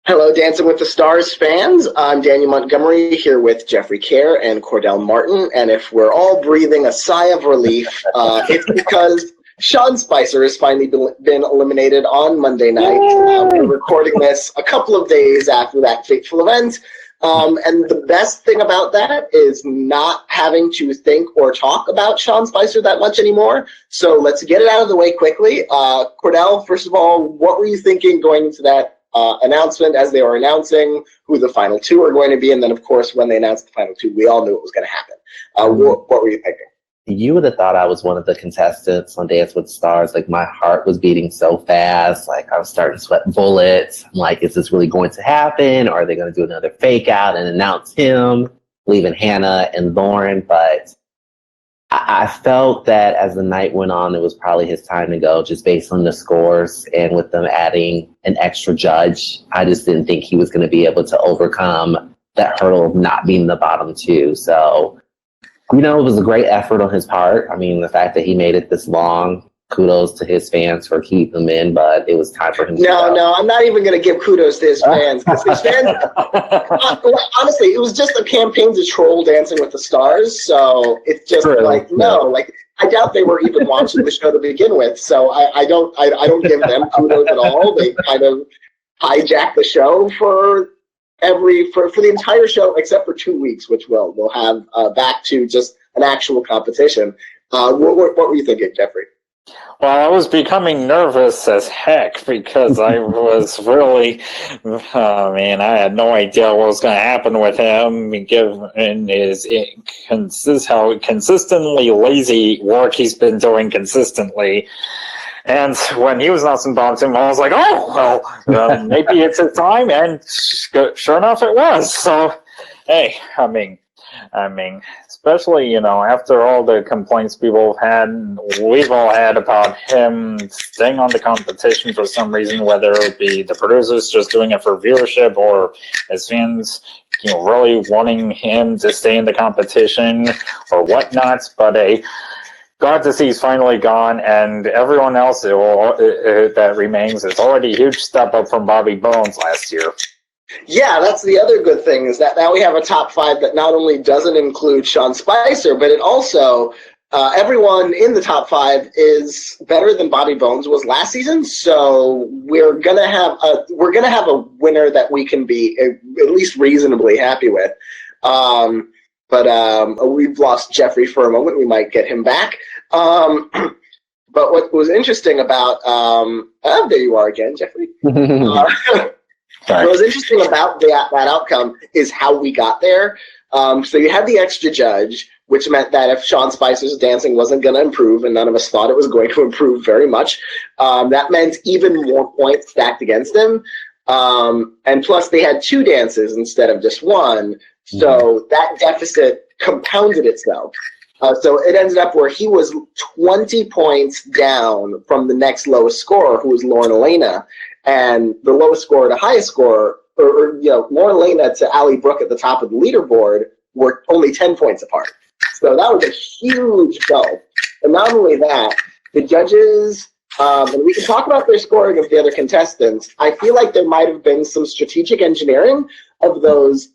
Hello, Dancing with the Stars fans. I'm Daniel Montgomery here with Jeffrey Kare and Cordell Martin. And if we're all breathing a sigh of relief, it's because Sean Spicer has finally been eliminated on Monday night. We're recording this a couple of days after that fateful event. And the best thing about that is not having to think or talk about Sean Spicer that much anymore. So let's get it out of the way quickly. Cordell, first of all, what were you thinking going into that announcement as they were announcing who the final two are going to be? And then, of course, when they announced the final two, we all knew it was going to happen. What were you thinking? You would have thought I was one of the contestants on Dance with the Stars. Like, my heart was beating so fast. Like, I was starting to sweat bullets. I'm like, is this really going to happen? Or are they going to do another fake out and announce him, leaving Hannah and Lauren? But I felt that as the night went on, it was probably his time to go, just based on the scores. And with them adding an extra judge, I just didn't think he was going to be able to overcome that hurdle of not being the bottom two. So, it was a great effort on his part. I mean, the fact that he made it this long, kudos to his fans for keeping him in, but it was time for him to go. No, I'm not even going to give kudos to his fans, because his fans, honestly, it was just a campaign to troll Dancing with the Stars, so it's just I doubt they were even watching the show to begin with, so I don't give them kudos at all. They kind of hijacked the show for the entire show, except for 2 weeks, which we'll have back to just an actual competition. What were you thinking, Jeffrey? Well, I was becoming nervous as heck because I was really, I had no idea what was going to happen with him, given his how consistently lazy work he's been doing consistently. And when he was announcing bottom, I was like, maybe it's his time, and sure enough, it was. So, hey, I mean, especially, after all the complaints we've all had about him staying on the competition for some reason, whether it be the producers just doing it for viewership or his fans, really wanting him to stay in the competition or whatnot. But glad to see he's finally gone, and everyone else that remains is already a huge step up from Bobby Bones last year. Yeah, that's the other good thing, is that now we have a top five that not only doesn't include Sean Spicer, but it also, everyone in the top five is better than Bobby Bones was last season. So we're gonna have a winner that we can be at least reasonably happy with. But we've lost Jeffrey for a moment. We might get him back. But what was interesting about there you are again, Jeffrey. What was interesting about that outcome is how we got there. So you had the extra judge, which meant that if Sean Spicer's dancing wasn't going to improve, and none of us thought it was going to improve very much, that meant even more points stacked against him. And plus, they had two dances instead of just one. So that deficit compounded itself. So it ended up where he was 20 points down from the next lowest scorer, who was Lauren Alaina. And the lowest scorer to highest scorer, Lauren Alaina to Ally Brooke at the top of the leaderboard, were only 10 points apart. So that was a huge gulf. And not only that, the judges, and we can talk about their scoring of the other contestants, I feel like there might have been some strategic engineering of those,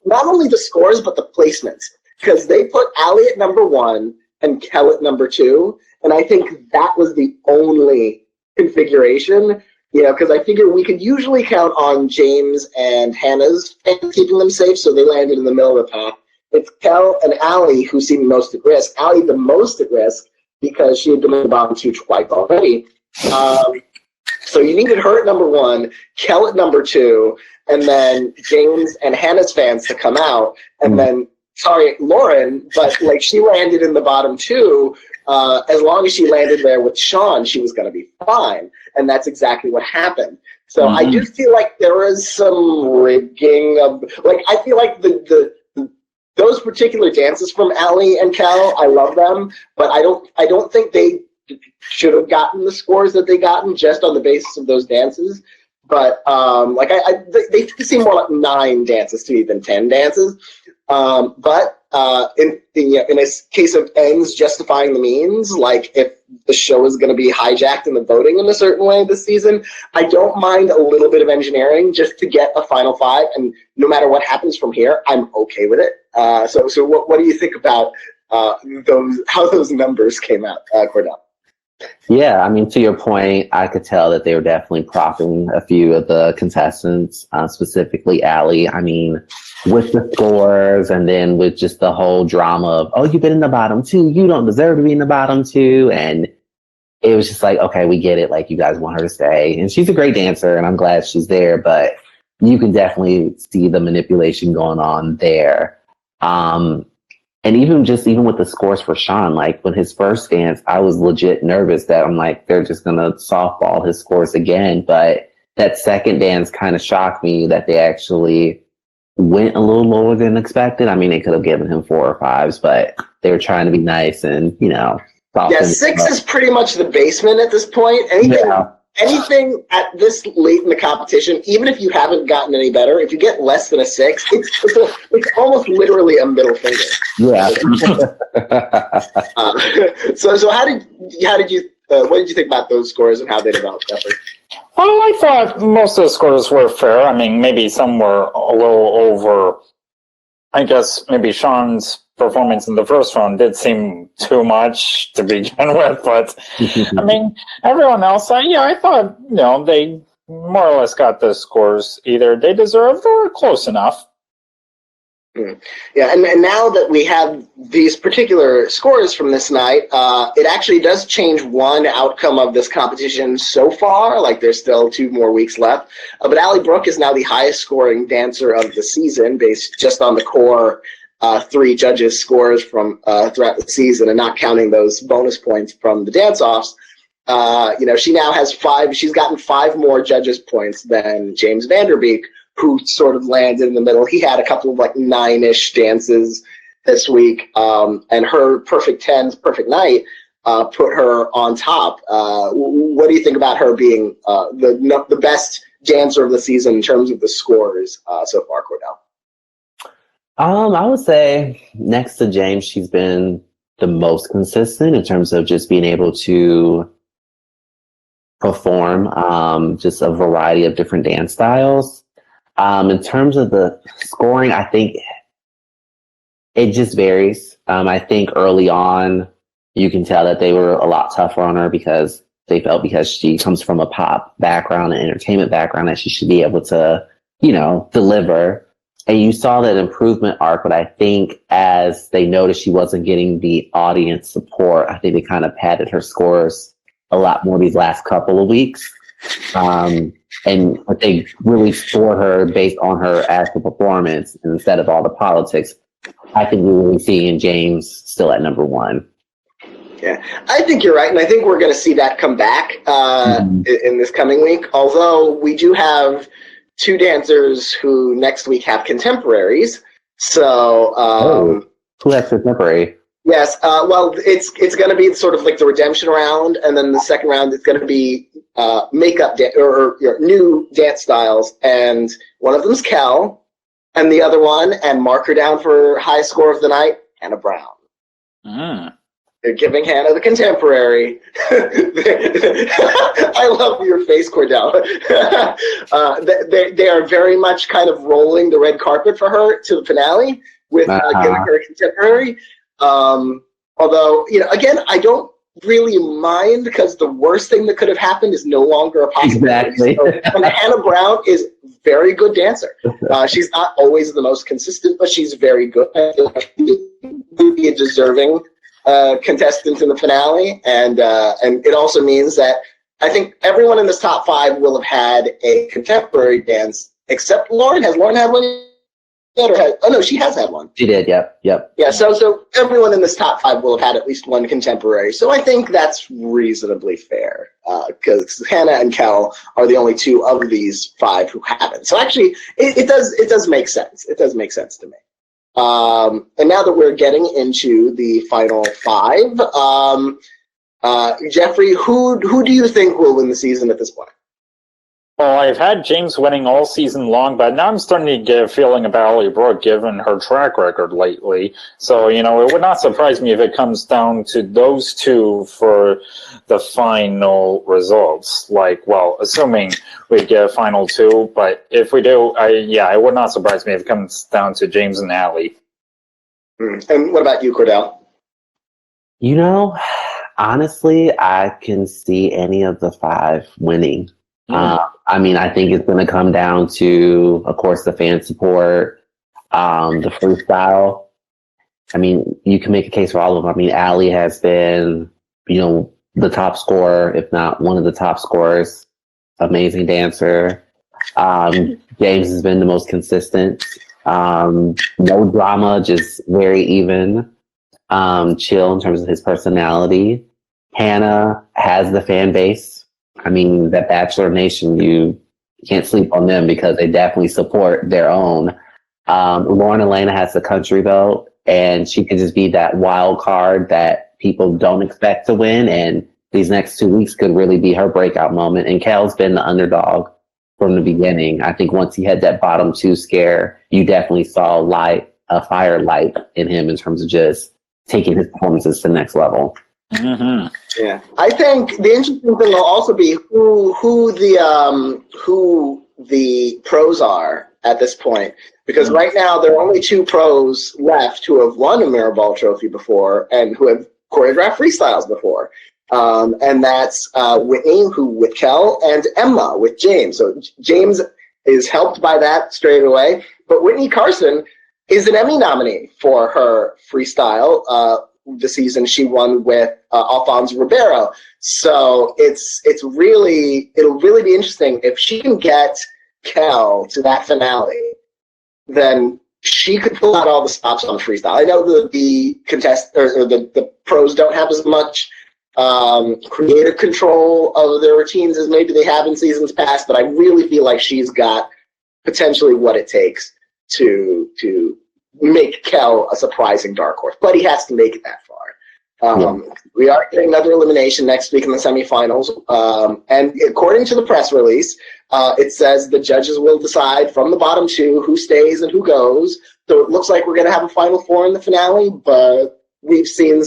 not only the scores, but the placements. Because they put Ally at number 1 and Kel at number 2. And I think that was the only configuration, because I figure we could usually count on James and Hannah's fans keeping them safe, so they landed in the middle of the pack. It's Kel and Ally who seemed most at risk. Ally the most at risk because she had been in the bottom two twice already. So you needed her at number 1, Kel at number 2, and then James and Hannah's fans to come out, and then Lauren, but she landed in the bottom 2. As long as she landed there with Sean, she was going to be fine. And that's exactly what happened. So I do feel like there was some rigging of, I feel like those particular dances from Ally and Kel, I love them, but I don't think they should have gotten the scores that they gotten just on the basis of those dances. But they seem more like 9 dances to me than 10 dances. But in a case of ends justifying the means, like if the show is going to be hijacked in the voting in a certain way this season, I don't mind a little bit of engineering just to get a final five. And no matter what happens from here, I'm okay with it. So what do you think about how those numbers came out, Cordell? Yeah, I mean, to your point, I could tell that they were definitely propping a few of the contestants, specifically Ally. I mean, with the scores and then with just the whole drama of, oh, you've been in the bottom two, you don't deserve to be in the bottom two. And it was just like, okay, we get it. Like, you guys want her to stay. And she's a great dancer, and I'm glad she's there. But you can definitely see the manipulation going on there. And even with the scores for Sean, like when his first dance, I was legit nervous that I'm like, they're just going to softball his scores again. But that second dance kind of shocked me that they actually went a little lower than expected. I mean, they could have given him 4 or 5s, but they were trying to be nice and, Yeah, 6 is pretty much the basement at this point. Anything at this late in the competition, even if you haven't gotten any better, if you get less than a 6, it's almost literally a middle finger. Yeah. So what did you think about those scores and how they developed, Jeffrey? Well, I thought most of the scores were fair. I mean, maybe some were a little over. I guess maybe Sean's performance in the first round did seem too much to begin with, but I mean, everyone else, I thought, they more or less got the scores either they deserved or close enough. Yeah, and now that we have these particular scores from this night, it actually does change one outcome of this competition so far. Like, there's still 2 more weeks left. But Ally Brooke is now the highest scoring dancer of the season, based just on the core 3 judges' scores from throughout the season, and not counting those bonus points from the dance-offs. She now has 5. She's gotten 5 more judges' points than James Vanderbeek, who sort of landed in the middle. He had a couple of 9-ish dances this week, and her perfect 10s, perfect night, put her on top. What do you think about her being the best dancer of the season in terms of the scores so far, Cordell? I would say next to James, she's been the most consistent in terms of just being able to perform just a variety of different dance styles. In terms of the scoring, I think it just varies. I think early on, you can tell that they were a lot tougher on her because they felt because she comes from a pop background and entertainment background that she should be able to, deliver. And you saw that improvement arc, but I think as they noticed she wasn't getting the audience support, I think they kind of padded her scores a lot more these last couple of weeks. But they really score her based on her actual performance instead of all the politics. I think we're really seeing James still at number 1. Yeah, I think you're right, and I think we're going to see that come back in this coming week. Although we do have 2 dancers who next week have contemporaries. So who has contemporary? Yes, well, it's going to be sort of like the redemption round, and then the second round is going to be makeup or new dance styles, and one of them's Kel, and the other one, and mark her down for high score of the night, Hannah Brown. They're giving Hannah the contemporary. I love your face, Cordell. They are very much kind of rolling the red carpet for her to the finale with giving her a contemporary. Although, again, I don't really mind because the worst thing that could have happened is no longer a possibility. Exactly. And Hannah Brown is a very good dancer. She's not always the most consistent, but she's very good. She would be a deserving contestant in the finale, and it also means that I think everyone in this top 5 will have had a contemporary dance, except Lauren. Has Lauren had one? No, she has had one. She did, yep. Yeah, so everyone in this top 5 will have had at least one contemporary. So I think that's reasonably fair, because Hannah and Kel are the only 2 of these 5 who haven't. So actually, it does make sense. It does make sense to me. And now that we're getting into the final 5, Jeffrey, who do you think will win the season at this point? Well, I've had James winning all season long, but now I'm starting to get a feeling about Ally Brooke given her track record lately. So, it would not surprise me if it comes down to those two for the final results. Assuming we get a final two, but if we do, it would not surprise me if it comes down to James and Ally. And what about you, Cordell? Honestly, I can see any of the 5 winning. I think it's going to come down to, of course, the fan support, the freestyle. You can make a case for all of them. Ally has been, the top scorer, if not one of the top scorers. Amazing dancer. James has been the most consistent. No drama, just very even. Chill in terms of his personality. Hannah has the fan base. That Bachelor Nation, you can't sleep on them because they definitely support their own. Lauren Alaina has the country vote, and she could just be that wild card that people don't expect to win. And these next 2 weeks could really be her breakout moment. And Kel's been the underdog from the beginning. I think once he had that bottom 2 scare, you definitely saw a fire light in him in terms of just taking his performances to the next level. Mm-hmm. Yeah, I think the interesting thing will also be who the pros are at this point, because right now there are only 2 pros left who have won a Mirror Ball trophy before and who have choreographed freestyles before, and that's Whitney, who with Kel, and Emma with James. So James is helped by that straight away, but Whitney Carson is an Emmy nominee for her freestyle. The season she won with Alfonso Ribeiro. So it'll really be interesting if she can get Kel to that finale. Then she could pull out all the stops on freestyle. I know the pros don't have as much creative control of their routines as maybe they have in seasons past, but I really feel like she's got potentially what it takes to make Kel a surprising dark horse, but he has to make it that far. We are getting another elimination next week in the semifinals, and according to the press release, it says the judges will decide from the bottom 2 who stays and who goes. So it looks like we're going to have a final 4 in the finale, but we've seen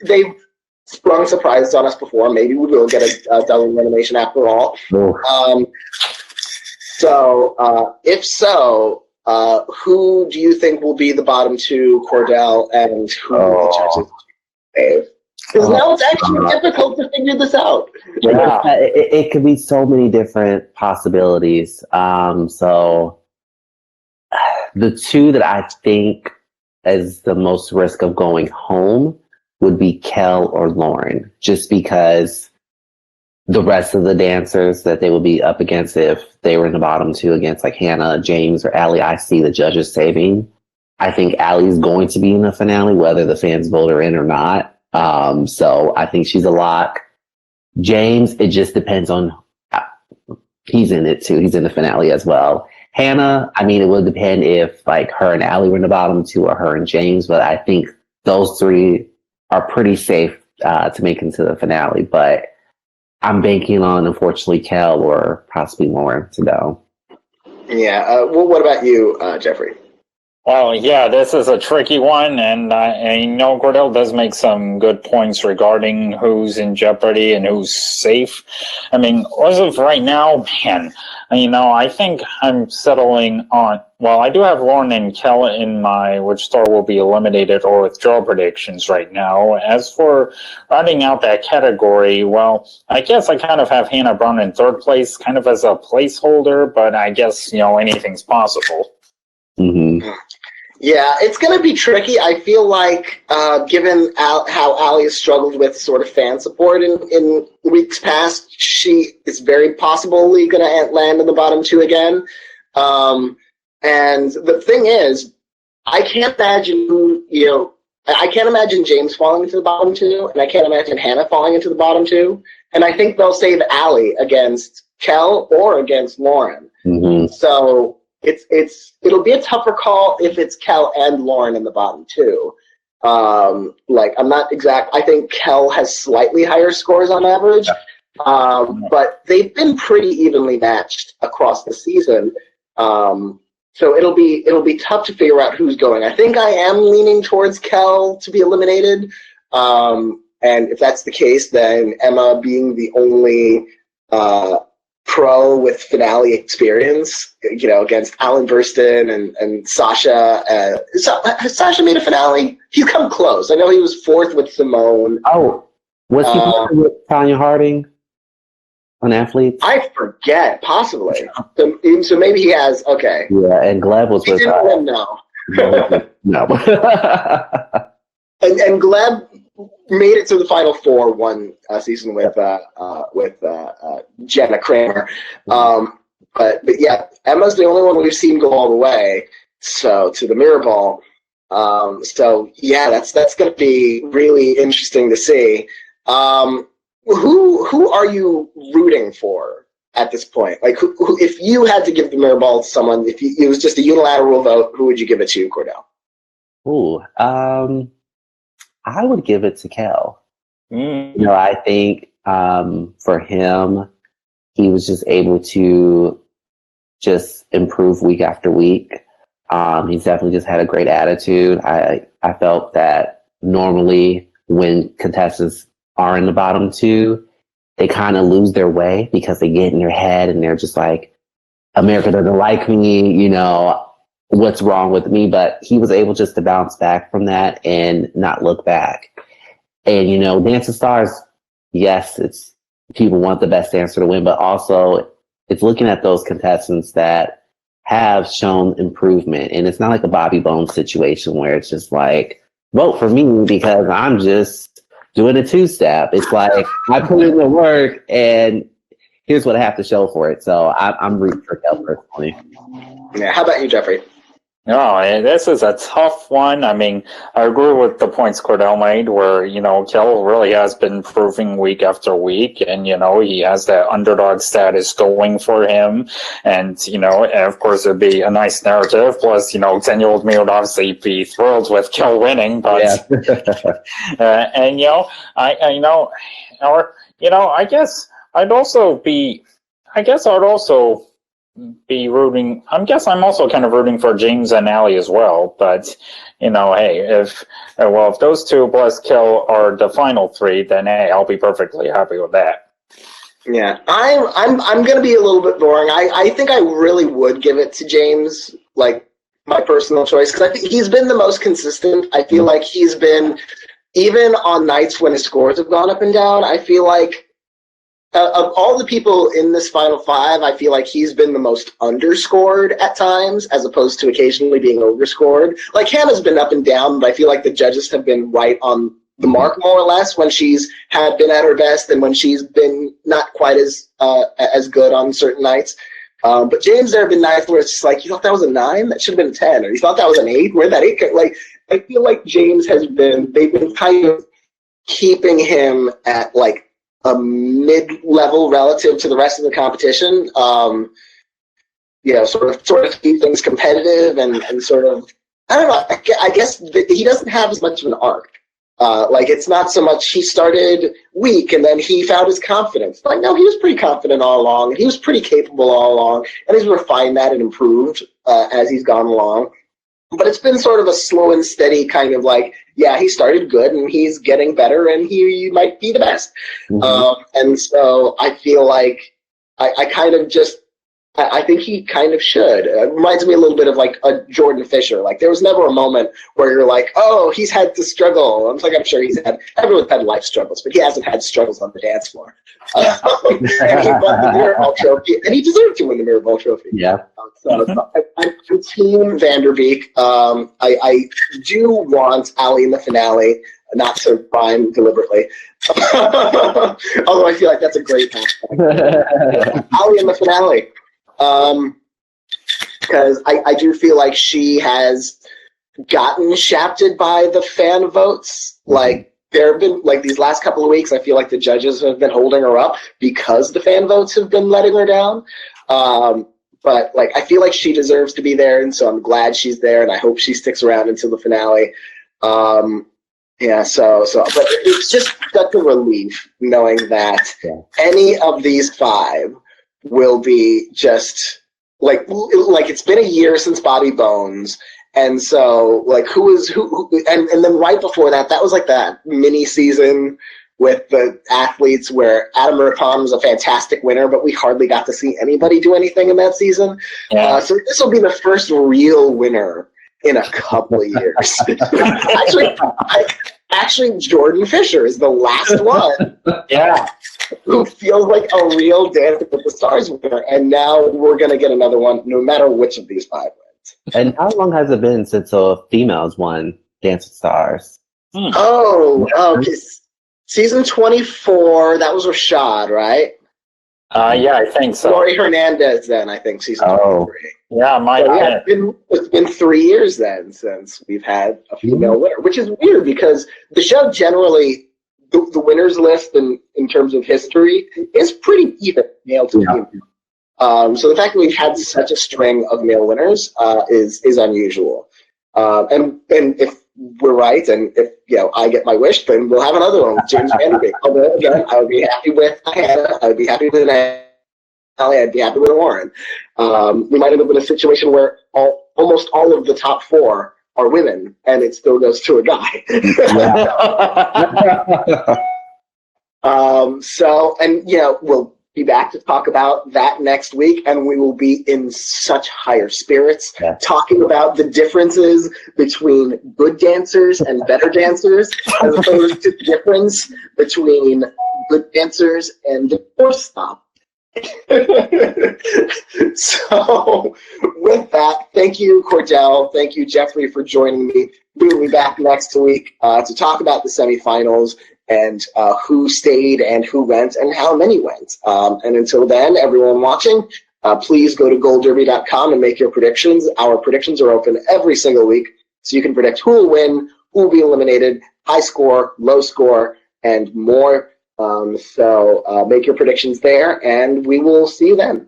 they've sprung surprises on us before. Maybe we will get a double elimination after all. If so, who do you think will be the bottom 2, Cordell, and who will the judges save? Because now it's actually difficult to figure this out. Yeah, it could be so many different possibilities. So the 2 that I think is the most risk of going home would be Kel or Lauren, just because the rest of the dancers that they would be up against if they were in the bottom 2 against like Hannah, James, or Ally, I see the judges saving. I think Ally's going to be in the finale, whether the fans vote her in or not. So I think she's a lock. James, it just depends on, he's in it too. He's in the finale as well. Hannah, it would depend if like her and Ally were in the bottom 2 or her and James, but I think those 3 are pretty safe to make into the finale. But I'm banking on, unfortunately, Kel or possibly Lauren to go. Yeah. What about you, Jeffrey? Well, yeah, this is a tricky one, and Cordell does make some good points regarding who's in jeopardy and who's safe. As of right now, man, I think I'm settling on, I do have Lauren and Kel in my which star will be eliminated or withdraw predictions right now. As for rounding out that category, I guess I kind of have Hannah Brown in 3rd place, kind of as a placeholder, but I guess, anything's possible. Mm-hmm. Yeah, it's going to be tricky. I feel like, given how Ally has struggled with sort of fan support in weeks past, she is very possibly going to land in the bottom 2 again. And the thing is, I can't imagine, I can't imagine James falling into the bottom 2, and I can't imagine Hannah falling into the bottom 2. And I think they'll save Ally against Kel or against Lauren. Mm-hmm. So it'll be a tougher call if it's Kel and Lauren in the bottom 2. I'm not exact. I think Kel has slightly higher scores on average, But they've been pretty evenly matched across the season. So it'll be tough to figure out who's going. I think I am leaning towards Kel to be eliminated. And if that's the case, then Emma being the only pro with finale experience, against Alan Burstyn and Sasha. Sasha made a finale. He's come close. I know he was fourth with Simone. Oh, was he partnered with Tanya Harding on Athletes? I forget, possibly. So maybe he has. Okay. Yeah, and Gleb was with. Didn't win, no. No. and Gleb made it to the final four one season with Jenna Kramer. But yeah, Emma's the only one we've seen go all the way. So to the mirror ball. So yeah, that's going to be really interesting to see. Who are you rooting for at this point? Like, who if you had to give the mirror ball to someone, it was just a unilateral vote, who would you give it to, Cordell? Ooh, I would give it to Kel. Mm. I think for him, he was just able to just improve week after week. He's definitely just had a great attitude. I felt that normally when contestants are in the bottom two, they kind of lose their way because they get in their head and they're just like, America doesn't like me, what's wrong with me? But he was able just to bounce back from that and not look back. And, Dance of Stars, yes, it's people want the best dancer to win, but also it's looking at those contestants that have shown improvement. And it's not like a Bobby Bones situation where it's just like, vote for me because I'm just doing a two-step. It's like, I put in the work and here's what I have to show for it. So I'm rooting for Kel personally. Yeah. How about you, Jeffrey? No, this is a tough one. I mean, I agree with the points Cordell made where, Kel really has been improving week after week and, he has that underdog status going for him. And, of course it'd be a nice narrative. Plus, 10-year-old me would obviously be thrilled with Kel winning, but, Yeah. and, I guess I'd also be rooting. I guess I'm also kind of rooting for James and Ally as well. But hey, if those two plus Kel are the final three, then hey, I'll be perfectly happy with that. Yeah, I'm gonna be a little bit boring. I think I really would give it to James, like my personal choice, because I think he's been the most consistent. I feel like he's been, even on nights when his scores have gone up and down, I feel like of all the people in this final five, I feel like he's been the most underscored at times, as opposed to occasionally being overscored. Like Hannah's been up and down, but I feel like the judges have been right on the mark more or less when she's had been at her best and when she's been not quite as good on certain nights. But James, there have been nights where it's just like, you thought that was a 9? That should have been a 10. Or you thought that was an 8? Where'd that 8 go? Like, I feel like James they've been kind of keeping him at like a mid-level relative to the rest of the competition. Sort of keep things competitive and sort of, I don't know, I guess he doesn't have as much of an arc. It's not so much he started weak and then he found his confidence. Like, no, he was pretty confident all along. He was pretty capable all along, and he's refined that and improved as he's gone along. But it's been sort of a slow and steady kind of like, yeah, he started good and he's getting better and he might be the best. Mm-hmm. And so I feel like I kind of just, I think he kind of should. It reminds me a little bit of like a Jordan Fisher. Like there was never a moment where you're like, oh, he's had to struggle. I'm sure everyone's had life struggles, but he hasn't had struggles on the dance floor. And he won the Mirror Ball Trophy, and he deserved to win the Mirror Ball Trophy. Yeah. I'm Team Vanderbeek. I do want Ally in the finale, not to rhyme deliberately. Although I feel like that's a great hashtag. Ally in the finale. Because I do feel like she has gotten shafted by the fan votes. Like there have been, like these last couple of weeks, I feel like the judges have been holding her up because the fan votes have been letting her down. But like I feel like she deserves to be there, and so I'm glad she's there, and I hope she sticks around until the finale. Yeah, but it's just such a relief knowing that any of these 5 will be just like it's been a year since Bobby Bones, and so like who, and then right before that was like that mini season with the athletes where Adam Rippon was a fantastic winner, but we hardly got to see anybody do anything in that season. So this will be the first real winner in a couple of years. Actually, Jordan Fisher is the last one. Who feels like a real Dancing with the Stars winner, and now we're gonna get another one, no matter which of these 5 wins. And how long has it been since females won Dance with Stars? Okay. Season 24. That was Rashad, right? Yeah, I think so. Lori Hernandez, then I think season 23. Yeah, it's been 3 years then since we've had a female winner, which is weird because the show generally, the winners list in terms of history is pretty even male to female. So the fact that we've had such a string of male winners is unusual. And if we're right, and if I get my wish, then we'll have another one with James Vanderbeek. Although again, I would be happy with Hannah. I would be happy with Ally. I'd be happy with Warren. We might end up in a situation where almost all of the top 4 are women, and it still goes to a guy. We'll be back to talk about that next week, and we will be in such higher spirits, talking about the differences between good dancers and better dancers, as opposed to the difference between good dancers and divorce stop. So with that, thank you, Cordell. Thank you, Jeffrey, for joining me. We'll be back next week to talk about the semifinals and who stayed and who went and how many went. And until then, everyone watching, please go to goldderby.com and make your predictions. Our predictions are open every single week, so you can predict who will win, who will be eliminated, high score, low score, and more. So make your predictions there, and we will see you then.